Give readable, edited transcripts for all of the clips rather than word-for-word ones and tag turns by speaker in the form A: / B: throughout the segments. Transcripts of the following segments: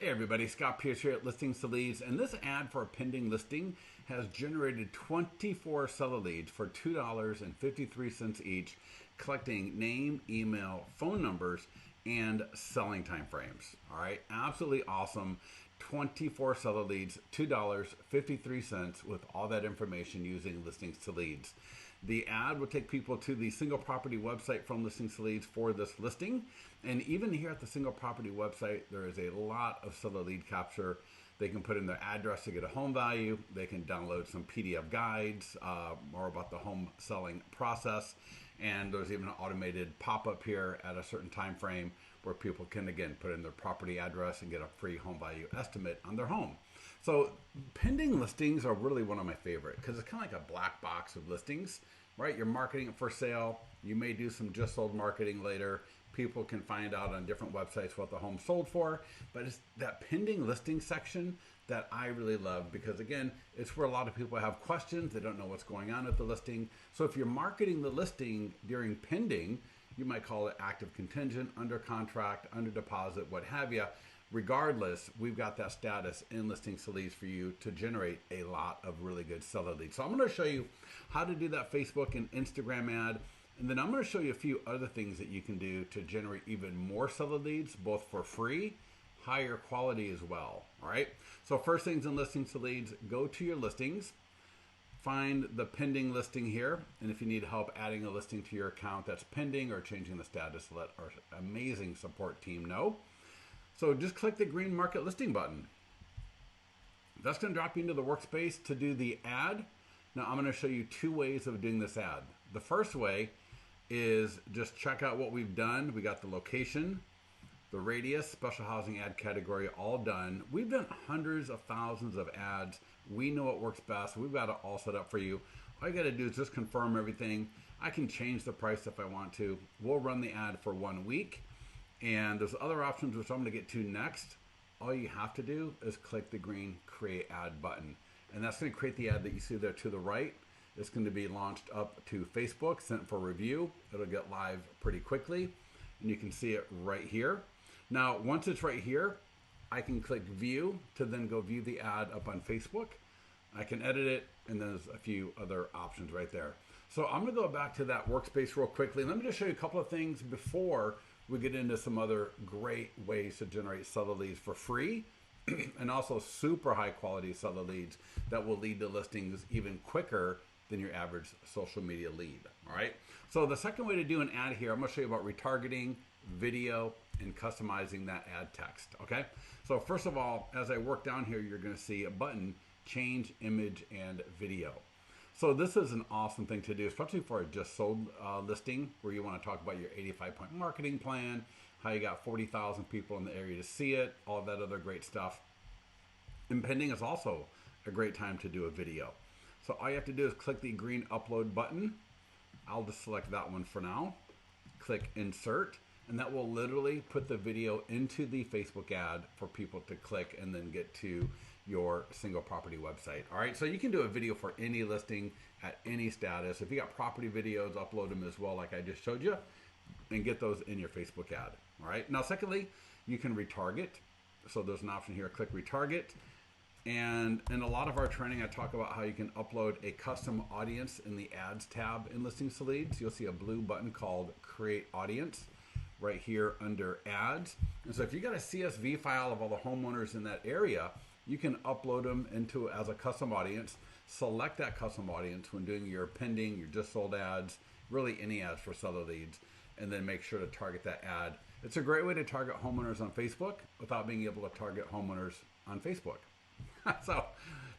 A: Hey everybody, Scott Pierce here at Listings to Leads, and this ad for a pending listing has generated 24 seller leads for $2.53 each, collecting name, email, phone numbers, and selling time frames. All right, absolutely awesome. 24 seller leads, $2.53 with all that information using Listings to Leads. The ad will take people to the single property website from Listings to Leads for this listing. And even here at the single property website, there is a lot of seller lead capture. They can put in their address to get a home value. They can download some PDF guides, more about the home selling process. And there's even an automated pop-up here at a certain time frame where people can, again, put in their property address and get a free home value estimate on their home. So pending listings are really one of my favorite because it's kind of like a black box of listings, right? You're marketing it for sale. You may do some just sold marketing later. People can find out on different websites what the home sold for, but it's that pending listing section that I really love because, again, it's where a lot of people have questions. They don't know what's going on at the listing. So if you're marketing the listing during pending, you might call it active contingent, under contract, under deposit, what have you. Regardless, we've got that status in Listings to Leads for you to generate a lot of really good seller leads. So I'm going to show you how to do that Facebook and Instagram ad. And then I'm going to show you a few other things that you can do to generate even more seller leads, both for free, higher quality as well. All right. So first things in Listings to Leads, go to your listings, find the pending listing here. And if you need help adding a listing to your account that's pending or changing the status, let our amazing support team know. So just click the green market listing button. That's going to drop you into the workspace to do the ad. Now I'm going to show you two ways of doing this ad. The first way is just check out what we've done. We got the location, the radius, special housing ad category, all done. We've done hundreds of thousands of ads. We know what works best. We've got it all set up for you. All you got to do is just confirm everything. I can change the price if I want to. We'll run the ad for 1 week. And there's other options which I'm going to get to next. All you have to do is click the green create ad button. And that's going to create the ad that you see there to the right. It's going to be launched up to Facebook, sent for review. It'll get live pretty quickly. And you can see it right here. Now, once it's right here, I can click view to then go view the ad up on Facebook. I can edit it, and there's a few other options right there. So I'm going to go back to that workspace real quickly. Let me just show you a couple of things before we get into some other great ways to generate seller leads for free and also super high quality seller leads that will lead to listings even quicker than your average social media lead. All right. So the second way to do an ad here, I'm going to show you about retargeting, video, and customizing that ad text. Okay. So first of all, as I work down here, you're going to see a button, change image and video. So this is an awesome thing to do, especially for a just sold listing where you want to talk about your 85-point marketing plan, how you got 40,000 people in the area to see it, all that other great stuff. And pending is also a great time to do a video. So all you have to do is click the green upload button. I'll just select that one for now. Click insert, and that will literally put the video into the Facebook ad for people to click and then get to your single property website. All right, so you can do a video for any listing at any status. If you got property videos, upload them as well, like I just showed you, and get those in your Facebook ad. All right, now secondly, you can retarget. So there's an option here, click retarget. And in a lot of our training, I talk about how you can upload a custom audience in the ads tab in Listings to Leads. You'll see a blue button called create audience right here under ads. And so if you got a CSV file of all the homeowners in that area, you can upload them into as a custom audience. Select that custom audience when doing your pending, your just sold ads, really any ads for seller leads, and then make sure to target that ad. It's a great way to target homeowners on Facebook without being able to target homeowners on Facebook. So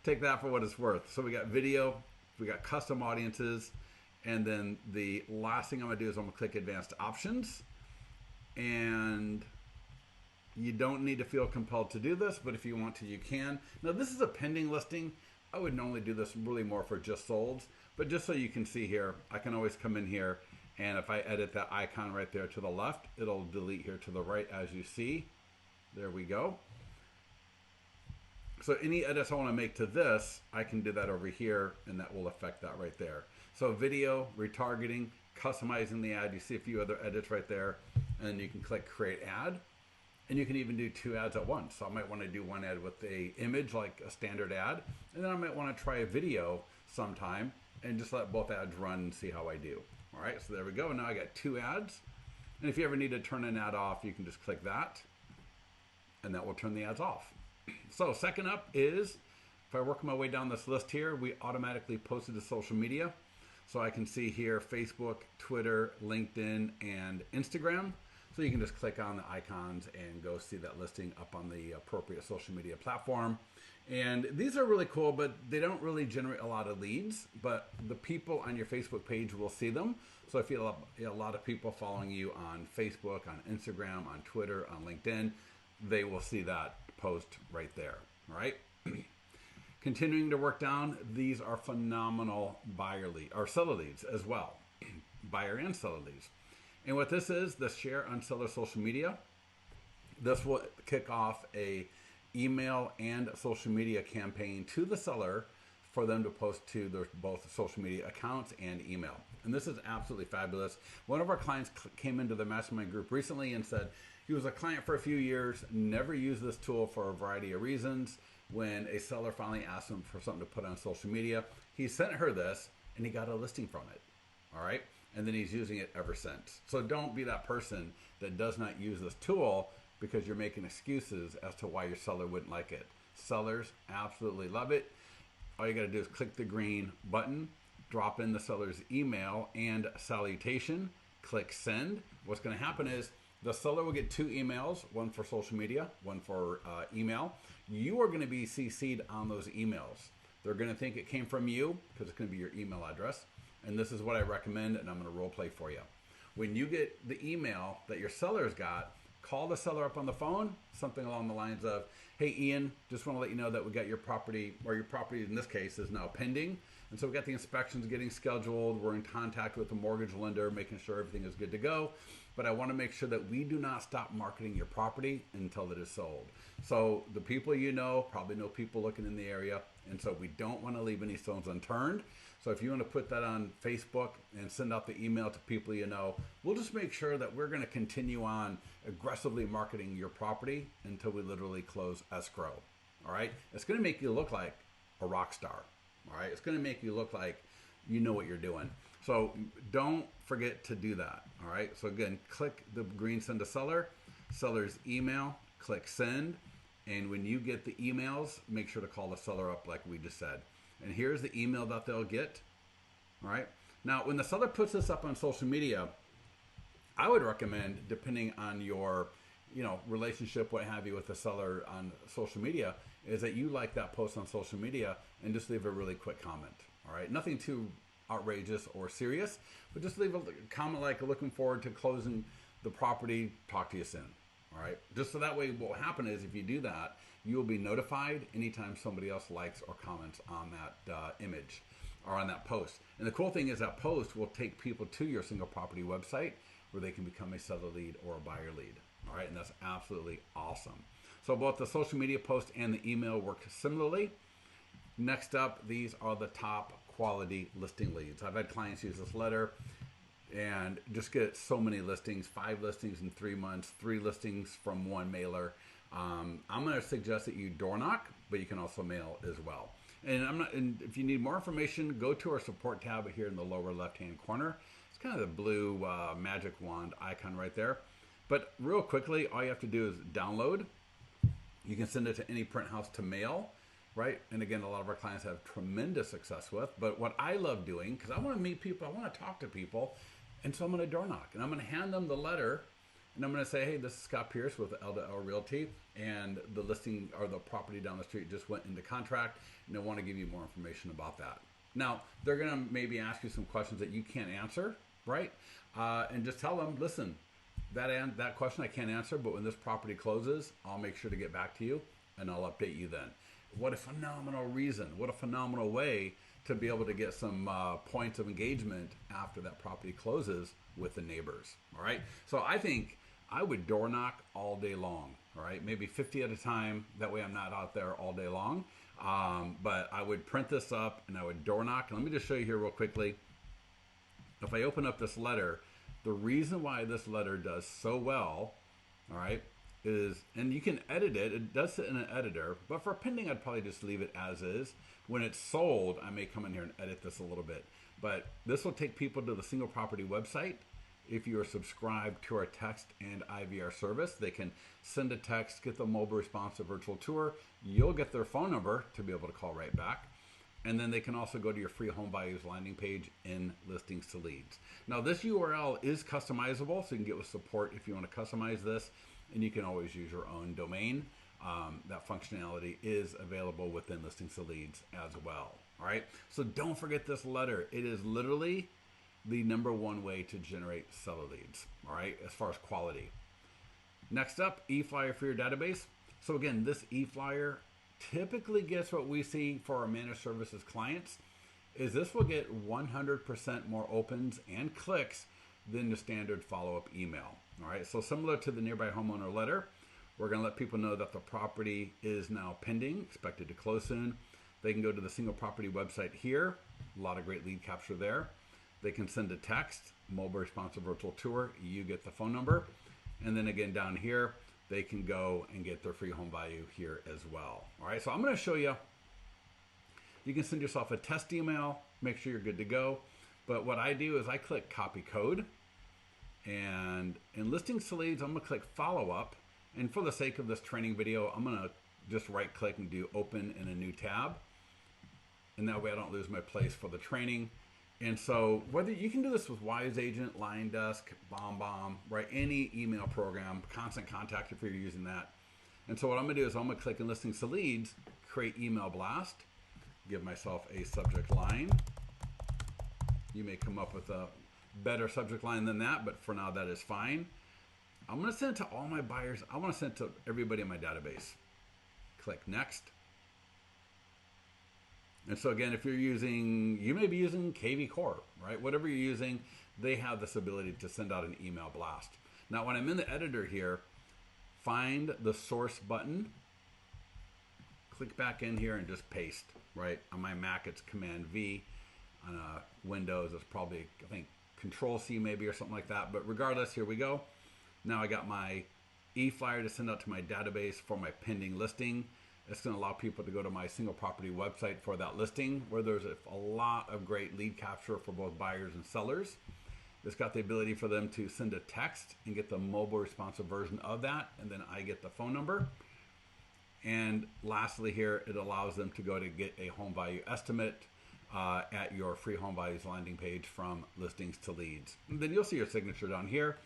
A: take that for what it's worth. So we got video, we got custom audiences, and then the last thing I'm gonna do is I'm gonna click advanced options. And you don't need to feel compelled to do this, but if you want to, you can. Now this is a pending listing. I would normally do this really more for just solds, but just so you can see here, I can always come in here, and if I edit that icon right there to the left, it'll delete here to the right as you see. There we go. So any edits I want to make to this, I can do that over here, and that will affect that right there. So video, retargeting, customizing the ad. You see a few other edits right there, and you can click create ad. And you can even do 2 ads at once. So I might want to do one ad with a image, like a standard ad, and then I might want to try a video sometime and just let both ads run and see how I do. All right, so there we go. Now I got 2 ads. And if you ever need to turn an ad off, you can just click that, and that will turn the ads off. So second up is, if I work my way down this list here, we automatically posted to social media. So I can see here Facebook, Twitter, LinkedIn, and Instagram. So you can just click on the icons and go see that listing up on the appropriate social media platform. And these are really cool, but they don't really generate a lot of leads, but the people on your Facebook page will see them. So if you have a lot of people following you on Facebook, on Instagram, on Twitter, on LinkedIn, they will see that post right there, all right? Continuing to work down, these are phenomenal buyer lead or seller leads as well, buyer and seller leads. And what this is, the share on seller social media. This will kick off a email and social media campaign to the seller for them to post to their both social media accounts and email. And this is absolutely fabulous. One of our clients came into the mastermind group recently and said he was a client for a few years, never used this tool for a variety of reasons. When a seller finally asked him for something to put on social media, he sent her this and he got a listing from it. All right. And then he's using it ever since. So don't be that person that does not use this tool because you're making excuses as to why your seller wouldn't like it. Sellers absolutely love it. All you got to do is click the green button, drop in the seller's email and salutation, click send. What's going to happen is the seller will get 2 emails, one for social media, one for email. You are going to be CC'd on those emails. They're going to think it came from you because it's going to be your email address. And this is what I recommend, and I'm going to role play for you. When you get the email that your seller's got, call the seller up on the phone, something along the lines of, hey, Ian, just want to let you know that we got your property, or your property in this case is now pending. And so we got the inspections getting scheduled. We're in contact with the mortgage lender, making sure everything is good to go. But I want to make sure that we do not stop marketing your property until it is sold. So the people you know probably know people looking in the area. And so we don't want to leave any stones unturned. So if you want to put that on Facebook and send out the email to people you know, we'll just make sure that we're going to continue on aggressively marketing your property until we literally close escrow. All right. It's going to make you look like a rock star. All right. It's going to make you look like you know what you're doing. So don't forget to do that. All right. So again, click the green send to seller, seller's email, click send. And when you get the emails, make sure to call the seller up like we just said. And here's the email that they'll get. All right. Now, when the seller puts this up on social media, I would recommend, depending on your, relationship, what have you, with the seller on social media, is that you like that post on social media and just leave a really quick comment. All right. Nothing too outrageous or serious, but just leave a comment like, looking forward to closing the property. Talk to you soon. All right. Just so that way what will happen is if you do that, you will be notified anytime somebody else likes or comments on that image or on that post. And the cool thing is that post will take people to your single property website where they can become a seller lead or a buyer lead. All right. And that's absolutely awesome. So both the social media post and the email work similarly. Next up, these are the top quality listing leads. I've had clients use this letter and just get so many listings, 5 listings in 3 months, 3 listings from one mailer. I'm going to suggest that you door knock, but you can also mail as well. And if you need more information, go to our support tab here in the lower left-hand corner. It's kind of the blue magic wand icon right there. But real quickly, all you have to do is download. You can send it to any print house to mail, right? And again, a lot of our clients have tremendous success with. But what I love doing, because I want to meet people, I want to talk to people, and so I'm going to door knock. And I'm going to hand them the letter. And I'm going to say, hey, this is Scott Pierce with L2L Realty, and the listing or the property down the street just went into contract, and I want to give you more information about that. Now, they're going to maybe ask you some questions that you can't answer, right? And just tell them, listen, that question I can't answer, but when this property closes, I'll make sure to get back to you, and I'll update you then. What a phenomenal reason. What a phenomenal way to be able to get some points of engagement after that property closes with the neighbors. All right. So I think I would door knock all day long. All right. Maybe 50 at a time. That way I'm not out there all day long. But I would print this up and I would door knock. And let me just show you here real quickly. If I open up this letter, the reason why this letter does so well, all right, is, and you can edit it. It does sit in an editor, but for pending, I'd probably just leave it as is. When it's sold, I may come in here and edit this a little bit. But this will take people to the single property website. If you are subscribed to our text and IVR service, they can send a text, get the mobile responsive virtual tour. You'll get their phone number to be able to call right back. And then they can also go to your free home values landing page in listings to leads. Now this URL is customizable, so you can get with support if you want to customize this, and you can always use your own domain. That functionality is available within listings to leads as well. All right, so don't forget this letter. It is literally the #1 way to generate seller leads, all right, as far as quality. Next up, e-flyer for your database. So again, this e-flyer typically gets what we see for our managed services clients is this will get 100% more opens and clicks than the standard follow-up email. All right, so similar to the nearby homeowner letter, we're going to let people know that the property is now pending, expected to close soon. They can go to the single property website here. A lot of great lead capture there. They can send a text, mobile responsive virtual tour. You get the phone number. And then again, down here, they can go and get their free home value here as well. All right, so I'm going to show you. You can send yourself a test email, make sure you're good to go. But what I do is I click copy code. And in listings to leads, I'm going to click follow up. And for the sake of this training video, I'm going to just right click and do open in a new tab. And that way I don't lose my place for the training. And so whether you can do this with Wise Agent, Line Desk, BombBomb, right? Any email program, Constant Contact if you're using that. And so what I'm gonna do is I'm gonna click in listings to leads, create email blast, give myself a subject line. You may come up with a better subject line than that, but for now that is fine. I'm gonna send it to all my buyers. I wanna send it to everybody in my database. Click next. And so again, if you're using, you may be using KV Core, right? Whatever you're using, they have this ability to send out an email blast. Now, when I'm in the editor here, find the source button, click back in here and just paste, right? On my Mac, it's Command V. On Windows, it's probably, I think, Control C maybe or something like that. But regardless, here we go. Now I got my e-flyer to send out to my database for my pending listing. It's going to allow people to go to my single property website for that listing where there's a lot of great lead capture for both buyers and sellers. It's got the ability for them to send a text and get the mobile responsive version of that. And then I get the phone number. And lastly here, it allows them to go to get a home value estimate at your free home values landing page from listings to leads. And then you'll see your signature down here.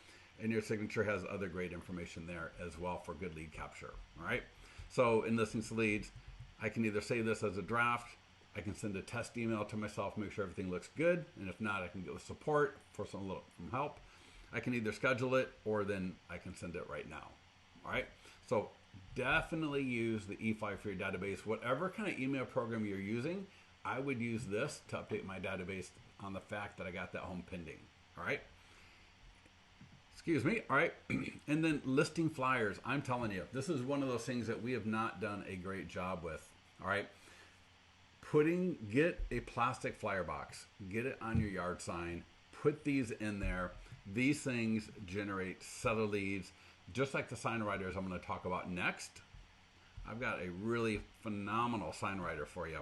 A: And your signature has other great information there as well for good lead capture. All right. So in listings to leads, I can either save this as a draft, I can send a test email to myself, make sure everything looks good, and if not, I can get with support for some help. I can either schedule it or then I can send it right now. All right. So definitely use the e-flyer for your database. Whatever kind of email program you're using, I would use this to update my database on the fact that I got that home pending. All right. Excuse me. All right. And then listing flyers. I'm telling you, this is one of those things that we have not done a great job with. All right. Get a plastic flyer box, get it on your yard sign, put these in there. These things generate seller leads, just like the sign writers I'm going to talk about next. I've got a really phenomenal sign writer for you.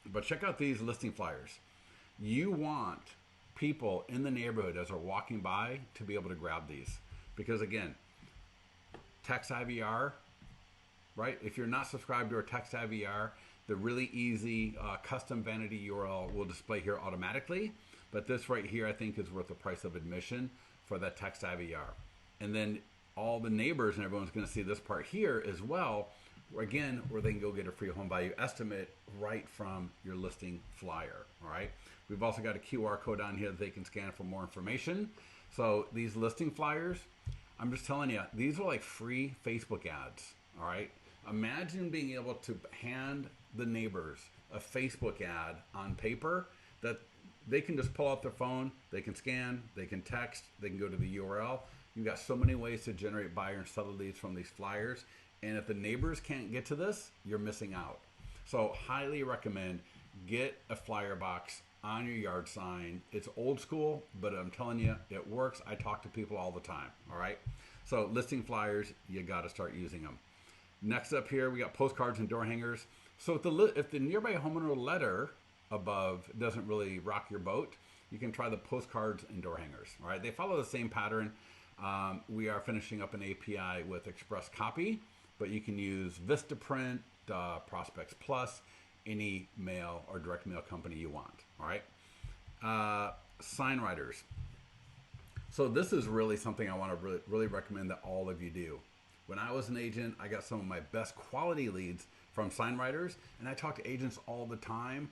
A: But check out these listing flyers. You want people in the neighborhood as they're walking by to be able to grab these. Because again, text IVR, right? If you're not subscribed to our text IVR, the really easy custom vanity URL will display here automatically. But this right here, I think is worth the price of admission for that text IVR. And then all the neighbors and everyone's gonna see this part here as well, again, where they can go get a free home value estimate right from your listing flyer, all right? We've also got a QR code on here that they can scan for more information. So these listing flyers, I'm just telling you, these are like free Facebook ads, all right? Imagine being able to hand the neighbors a Facebook ad on paper that they can just pull out their phone, they can scan, they can text, they can go to the URL. You've got so many ways to generate buyer and seller leads from these flyers. And if the neighbors can't get to this, you're missing out. So highly recommend get a flyer box on your yard sign. It's old school, but I'm telling you, it works. I talk to people all the time, all right? So listing flyers, you got to start using them. Next up here, we got postcards and door hangers. So if the nearby homeowner letter above doesn't really rock your boat, you can try the postcards and door hangers. All right, they follow the same pattern. We are finishing up an API with Express Copy, but you can use Vistaprint, Prospects Plus, any mail or direct mail company you want. All right, sign writers. So this is really something I want to really recommend that all of you do. When I was an agent, I got some of my best quality leads from sign writers, and I talk to agents all the time,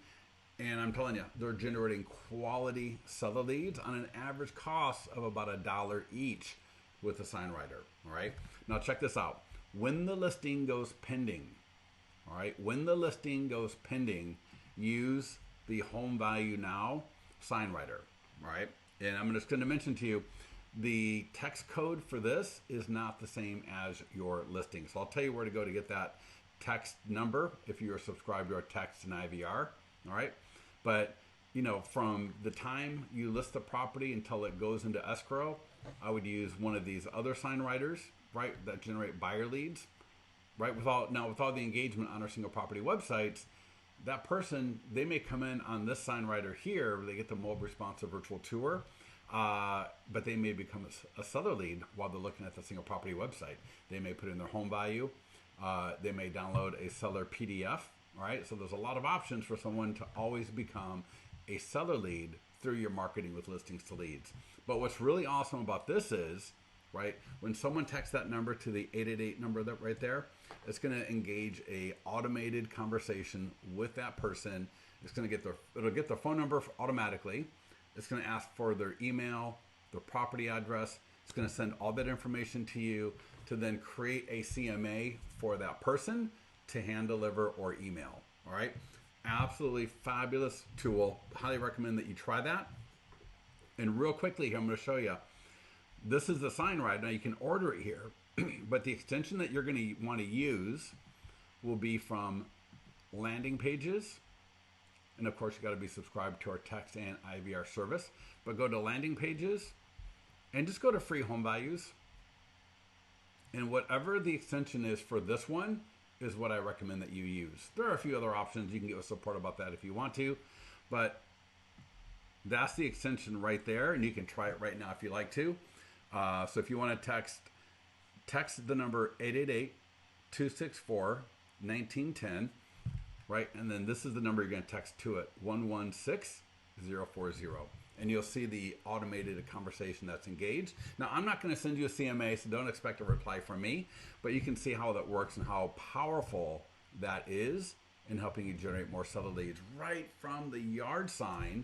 A: and I'm telling you, they're generating quality seller leads on an average cost of about $1 each with a sign writer. All right, now check this out. When the listing goes pending, all right, when the listing goes pending, use the Home Value Now sign writer. All right, and I'm just going to mention to you, the text code for this is not the same as your listing. So I'll tell you where to go to get that text number if you are subscribed to our text and IVR. All right. But, you know, from the time you list the property until it goes into escrow, I would use one of these other sign writers, right, that generate buyer leads, right? With all the engagement on our single property websites, that person, they may come in on this sign writer here, where they get the mobile responsive virtual tour, but they may become a seller lead while they're looking at the single property website. They may put in their home value. They may download a seller PDF. All right. So there's a lot of options for someone to always become a seller lead through your marketing with listings to leads. But what's really awesome about this is, right, when someone texts that number to the 888 number that right there, it's going to engage a automated conversation with that person. It'll get their phone number automatically. It's going to ask for their email, their property address. It's going to send all that information to you to then create a CMA for that person to hand deliver or email. All right. Absolutely fabulous tool. Highly recommend that you try that. And real quickly here, I'm going to show you. This is the sign writer. Now you can order it here, but the extension that you're going to want to use will be from landing pages. And of course, you got to be subscribed to our text and IVR service. But go to landing pages and just go to free home values. And whatever the extension is for this one is what I recommend that you use. There are a few other options. You can get with support about that if you want to. But that's the extension right there. And you can try it right now if you like to. So if you want to text the number 888-264-1910. Right, and then this is the number you're going to text to it, 116040. And you'll see the automated conversation that's engaged. Now, I'm not going to send you a CMA, so don't expect a reply from me. But you can see how that works and how powerful that is in helping you generate more seller leads right from the yard sign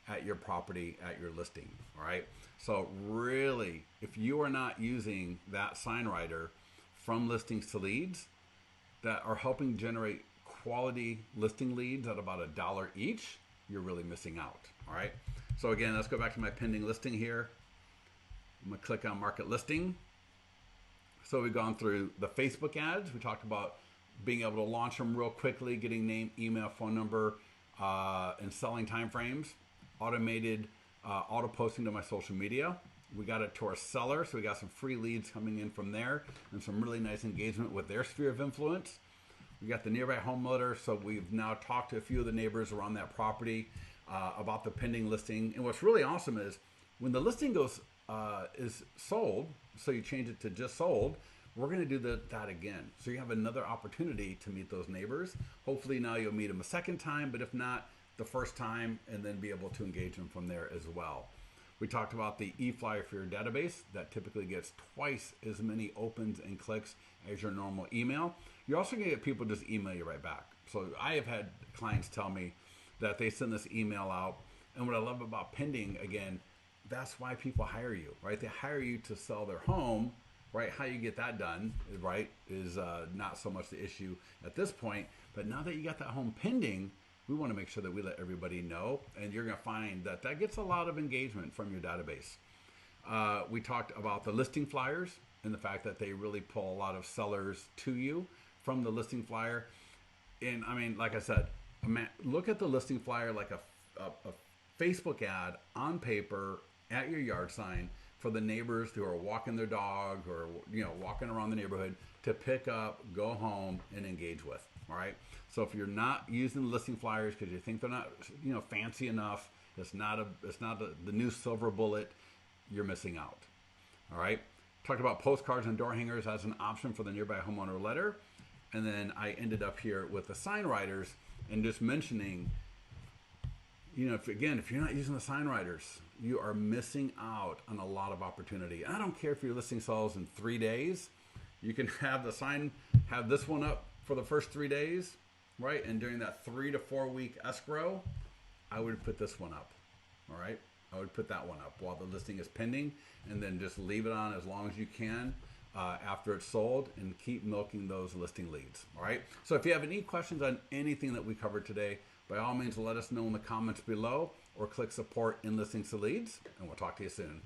A: at your property, at your listing. All right. So really, if you are not using that sign writer from listings to leads that are helping generate quality listing leads at about $1 each, you're really missing out. All right. So again, let's go back to my pending listing here. I'm going to click on market listing. So we've gone through the Facebook ads. We talked about being able to launch them real quickly, getting name, email, phone number, and selling timeframes. Automated auto posting to my social media. We got it to our seller. So we got some free leads coming in from there and some really nice engagement with their sphere of influence. We got the nearby homeowner, so we've now talked to a few of the neighbors around that property about the pending listing. And what's really awesome is when the listing is sold, so you change it to just sold, we're going to do that again. So you have another opportunity to meet those neighbors. Hopefully now you'll meet them a second time, but if not, the first time, and then be able to engage them from there as well. We talked about the e-flyer for your database that typically gets twice as many opens and clicks as your normal email. You're also going to get people just email you right back. So I have had clients tell me that they send this email out. And what I love about pending, again, that's why people hire you, right? They hire you to sell their home, right? How you get that done, right, is not so much the issue at this point. But now that you got that home pending, we want to make sure that we let everybody know. And you're going to find that that gets a lot of engagement from your database. We talked about the listing flyers and the fact that they really pull a lot of sellers to you from the listing flyer. And I mean, like I said, look at the listing flyer like a Facebook ad on paper at your yard sign for the neighbors who are walking their dog or walking around the neighborhood to pick up, go home, and engage with. All right. So if you're not using listing flyers because you think they're not fancy enough, it's not the new silver bullet, you're missing out. All right. Talked about postcards and door hangers as an option for the nearby homeowner letter, and then I ended up here with the sign writers and just mentioning, if you're not using the sign writers, you are missing out on a lot of opportunity. I don't care if your listing sells in 3 days. You can have this one up for the first 3 days, right? And during that 3 to 4 week escrow, I would put this one up, all right? I would put that one up while the listing is pending, and then just leave it on as long as you can after it's sold, and keep milking those listing leads, all right? So if you have any questions on anything that we covered today, by all means, let us know in the comments below, or click support in Listings to Leads, and we'll talk to you soon.